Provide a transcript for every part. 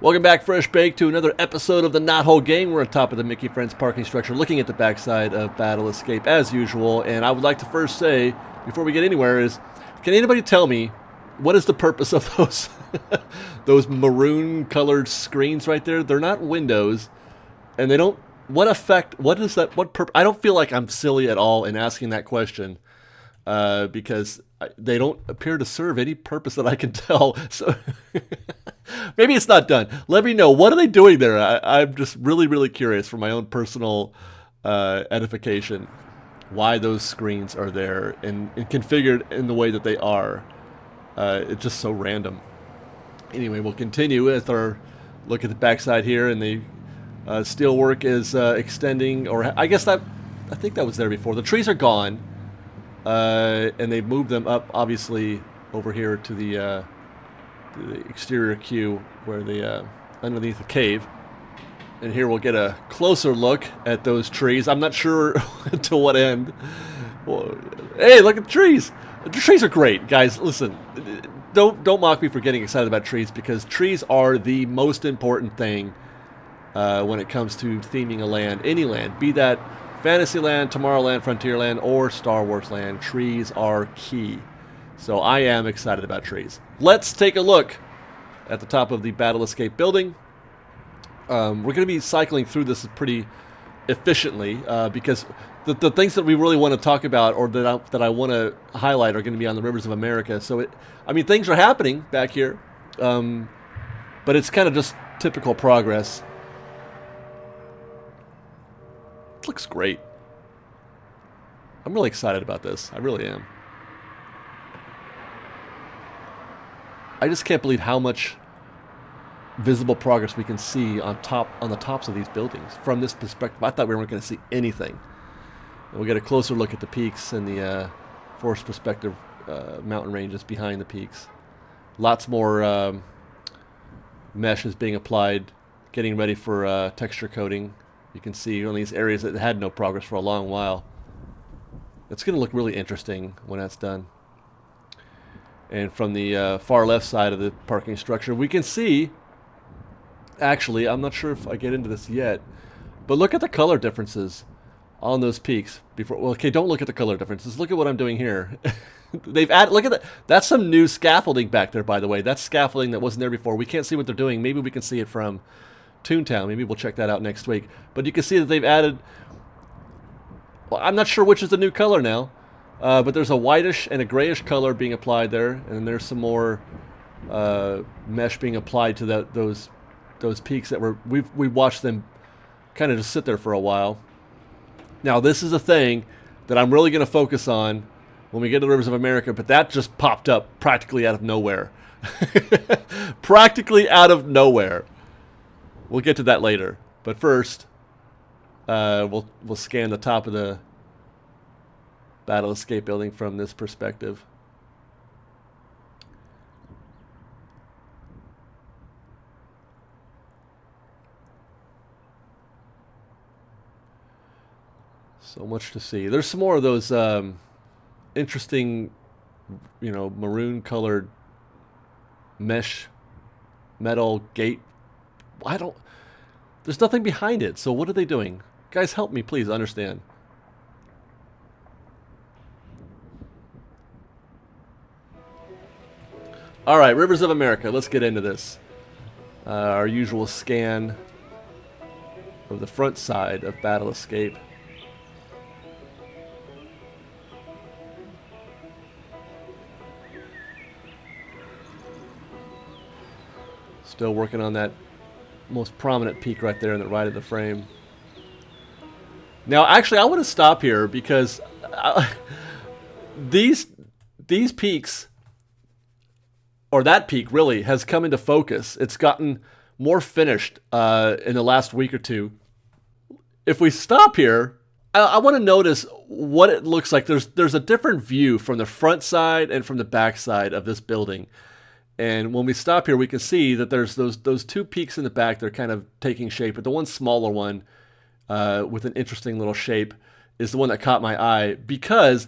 Welcome back, Fresh Baked, to another episode of the Knothole Gang. We're on top of the Mickey Friends parking structure, looking at the backside of Battle Escape as usual. And I would like to first say, before we get anywhere, is can anybody tell me what is the purpose of those those maroon-colored screens right there? They're not windows, and they don't. What effect? What is that? What purpose? I don't feel like I'm silly at all in asking that question because they don't appear to serve any purpose that I can tell. So. Maybe it's not done. Let me know. What are they doing there? I'm just really curious for my own personal edification why those screens are there and configured in the way that they are. It's just so random. Anyway, we'll continue with our look at the backside here, and the steel work is extending, or I think that was there before. The trees are gone, and they've moved them up, obviously, over here to the exterior queue where the underneath the cave. And here we'll get a closer look at those trees. I'm not sure to what end. Well, hey, look at the trees. The trees are great, guys. Listen, don't mock me for getting excited about trees, because trees are the most important thing when it comes to theming a land, any land, be that Fantasyland, Tomorrowland, Frontierland, or Star Wars Land. Trees are key. So I am excited about trees. Let's take a look at the top of the Battle Escape building. We're going to be cycling through this pretty efficiently because the things that we really want to talk about, or that I want to highlight, are going to be on the Rivers of America. So things are happening back here, but it's kind of just typical progress. It looks great. I'm really excited about this. I really am. I just can't believe how much visible progress we can see on the tops of these buildings from this perspective. I thought we weren't going to see anything. And we'll get a closer look at the peaks and the forest perspective mountain ranges behind the peaks. Lots more mesh is being applied, getting ready for texture coating. You can see on these areas that had no progress for a long while. It's going to look really interesting when that's done. And from the far left side of the parking structure, we can see, actually, I'm not sure if I get into this yet, but look at the color differences on those peaks. Don't look at the color differences. Look at what I'm doing here. They've added, look at that. That's some new scaffolding back there, by the way. That's scaffolding that wasn't there before. We can't see what they're doing. Maybe we can see it from Toontown. Maybe we'll check that out next week. But you can see that they've added, well, I'm not sure which is the new color now. But there's a whitish and a grayish color being applied there, and there's some more mesh being applied to those peaks that we've watched them kind of just sit there for a while. Now this is a thing that I'm really going to focus on when we get to the Rivers of America, but that just popped up practically out of nowhere. Practically out of nowhere. We'll get to that later, but first we'll scan the top of the Battle Escape building from this perspective. So much to see. There's some more of those interesting, maroon-colored mesh metal gate. There's nothing behind it. So what are they doing? Guys, help me, please understand. All right, Rivers of America. Let's get into this. Our usual scan of the front side of Battle Escape. Still working on that most prominent peak right there in the right of the frame. Now, actually, I want to stop here because these peaks, or that peak really, has come into focus. It's gotten more finished in the last week or two. If we stop here, I want to notice what it looks like. There's a different view from the front side and from the back side of this building. And when we stop here, we can see that there's those two peaks in the back that are kind of taking shape. But the one smaller one with an interesting little shape is the one that caught my eye, because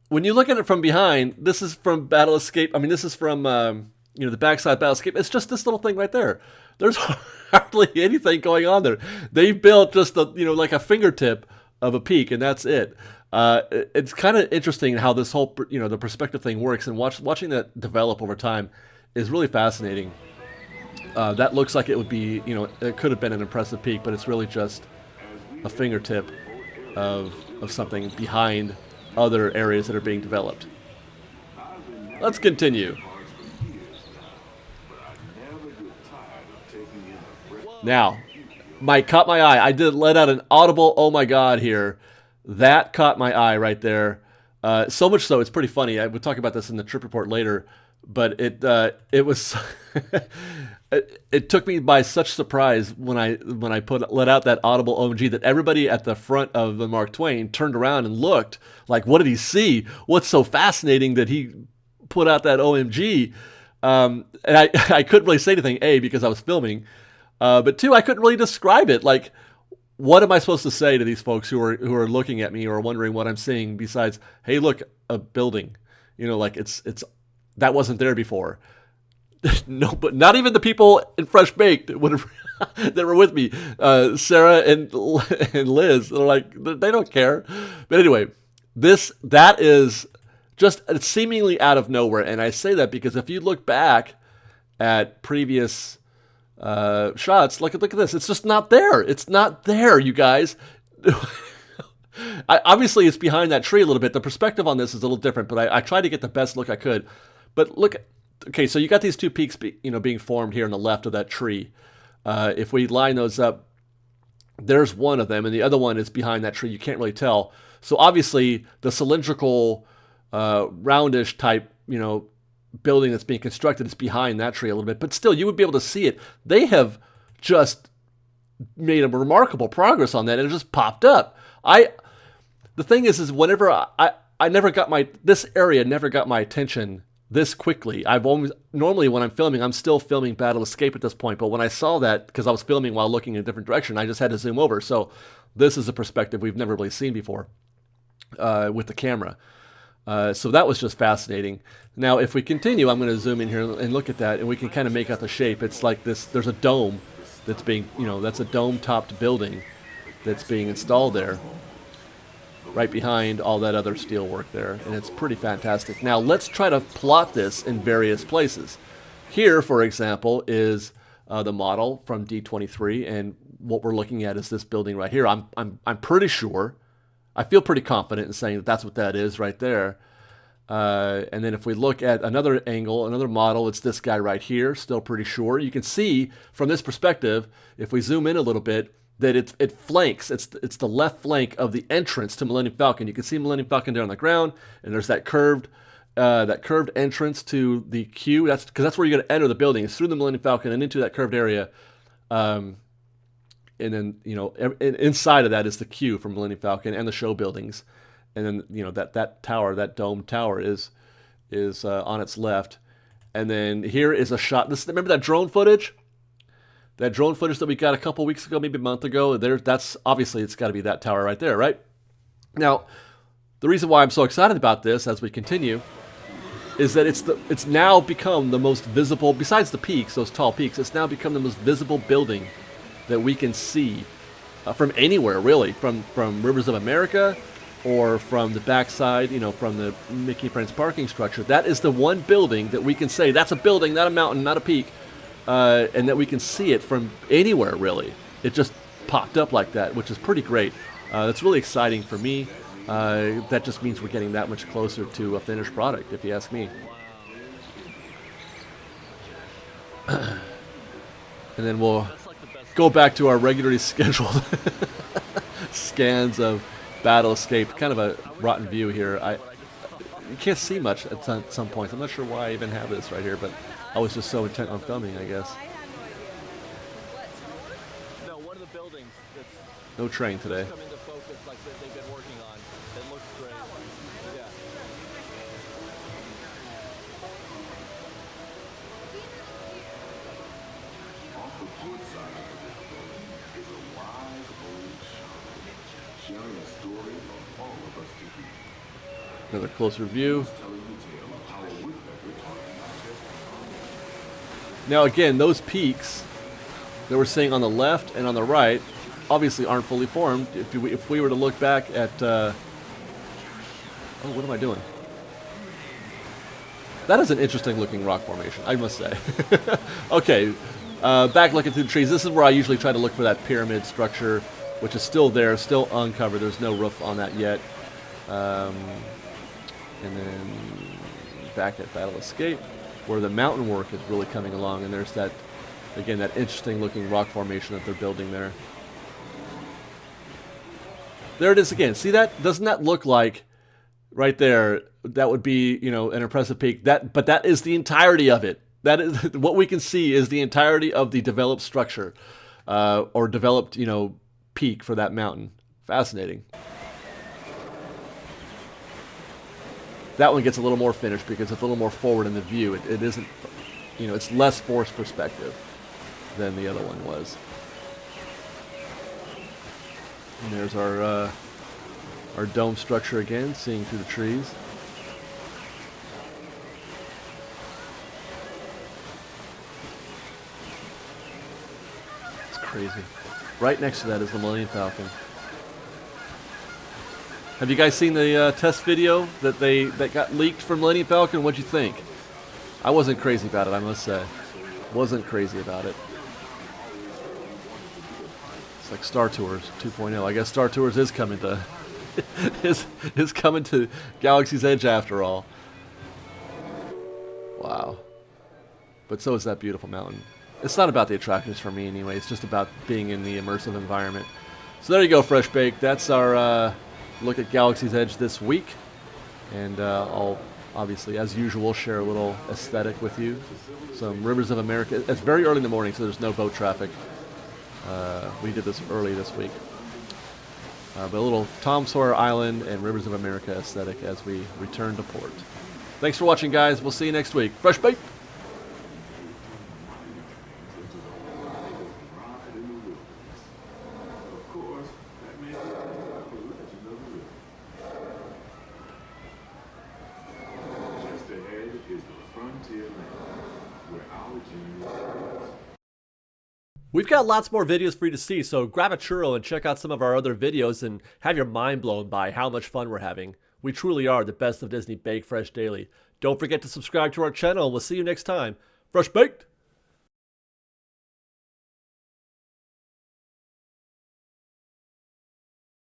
when you look at it from behind, this is from Battle Escape. I mean, this is from the backside battlescape. It's just this little thing right there. There's hardly anything going on there. They built just like a fingertip of a peak, and that's it. It's kind of interesting how this whole the perspective thing works, and watching that develop over time is really fascinating. That looks like it would be it could have been an impressive peak, but it's really just a fingertip of something behind other areas that are being developed. Let's continue. Now, caught my eye. I did let out an audible "oh my god" here. That caught my eye right there. So much so, it's pretty funny. I would talk about this in the trip report later, but it was it took me by such surprise when I let out that audible OMG that everybody at the front of the Mark Twain turned around and looked like, what did he see? What's so fascinating that he put out that OMG? And I couldn't really say anything, A, because I was filming, but 2, I couldn't really describe it. Like, what am I supposed to say to these folks who are looking at me or wondering what I'm seeing besides, hey, look, a building, like it's that wasn't there before. No, but not even the people in Fresh Baked that were with me, Sarah and Liz. They're like, they don't care. But anyway, that is just seemingly out of nowhere. And I say that because if you look back at previous shots, look at this. It's just not there. It's not there, you guys. Obviously, it's behind that tree a little bit. The perspective on this is a little different, but I tried to get the best look I could. But look, okay, so you got these two peaks, being formed here on the left of that tree. If we line those up, there's one of them, and the other one is behind that tree. You can't really tell. So obviously, the cylindrical, roundish type, building that's being constructed is behind that tree a little bit. But still, you would be able to see it. They have just made a remarkable progress on that, and it just popped up. The thing is whenever I never got this area never got my attention this quickly. Normally when I'm filming, I'm still filming Battle Escape at this point, but when I saw that, because I was filming while looking in a different direction, I just had to zoom over. So this is a perspective we've never really seen before with the camera. So that was just fascinating. Now, if we continue, I'm going to zoom in here and look at that, and we can kind of make out the shape. It's like this. There's a dome that's being, that's a dome-topped building that's being installed there, right behind all that other steel work there, and it's pretty fantastic. Now, let's try to plot this in various places. Here, for example, is the model from D23, and what we're looking at is this building right here. I'm pretty sure, I feel pretty confident in saying that that's what that is right there. And then if we look at another angle, another model, it's this guy right here, still pretty sure. You can see from this perspective, if we zoom in a little bit, that it flanks. It's the left flank of the entrance to Millennium Falcon. You can see Millennium Falcon there on the ground, and there's that curved entrance to the queue. That's because that's where you're going to enter the building. It's through the Millennium Falcon and into that curved area. And then inside of that is the queue for Millennium Falcon and the show buildings. And then that tower, that dome tower, is on its left. And then here is a shot. Remember that drone footage? That drone footage that we got a couple weeks ago, maybe a month ago. That's obviously it's got to be that tower right there, right? Now, the reason why I'm so excited about this as we continue is that it's now become the most visible, besides the peaks, those tall peaks. It's now become the most visible building that we can see from anywhere, really, from Rivers of America, or from the backside, from the Mickey Friends parking structure. That is the one building that we can say, that's a building, not a mountain, not a peak, and that we can see it from anywhere, really. It just popped up like that, which is pretty great. That's really exciting for me. That just means we're getting that much closer to a finished product, if you ask me. And then we'll go back to our regularly scheduled scans of Battle Escape. Kind of a rotten view here. You can't see much at some points. I'm not sure why I even have this right here, but I was just so intent on filming, I guess. No, one of the buildings that's no train today. come into focus like they've been working on. It looks great. Yeah. Off the good side of the building is a wise old shaman, sharing a story for all of us to hear. Another closer view. Telling the tale of how a woodpecker taught him not just Now again, those peaks that we're seeing on the left and on the right obviously aren't fully formed. If we were to look back at... oh, what am I doing? That is an interesting looking rock formation, I must say. Okay, back looking through the trees. This is where I usually try to look for that pyramid structure, which is still there, still uncovered. There's no roof on that yet. And then back at Battle Escape, where the mountain work is really coming along, and there's that, again, that interesting looking rock formation that they're building there. There it is again. See that? Doesn't that look like, right there, that would be, you know, an impressive peak. But that is the entirety of it. That is what we can see is the entirety of the developed structure, or developed, you know, peak for that mountain. Fascinating. That one gets a little more finished because it's a little more forward in the view. It isn't, you know, it's less forced perspective than the other one was. And there's our dome structure again, seeing through the trees. It's crazy. Right next to that is the Millennium Falcon. Have you guys seen the test video that got leaked from Millennium Falcon? What'd you think? I wasn't crazy about it, I must say. Wasn't crazy about it. It's like Star Tours 2.0. I guess Star Tours is coming to is coming to Galaxy's Edge after all. Wow. But so is that beautiful mountain. It's not about the attractions for me anyway. It's just about being in the immersive environment. So there you go, Fresh Baked. That's our look at Galaxy's Edge this week. And I'll obviously, as usual, share a little aesthetic with you. Some Rivers of America. It's very early in the morning, so there's no boat traffic. We did this early this week. But a little Tom Sawyer Island and Rivers of America aesthetic as we return to port. Thanks for watching, guys. We'll see you next week. Fresh Baked! Of course, that makes it the legend of the river. Just ahead is the frontier land, where our genius lives. We've got lots more videos for you to see, so grab a churro and check out some of our other videos and have your mind blown by how much fun we're having. We truly are the best of Disney Bake Fresh Daily. Don't forget to subscribe to our channel, and we'll see you next time. Fresh Baked!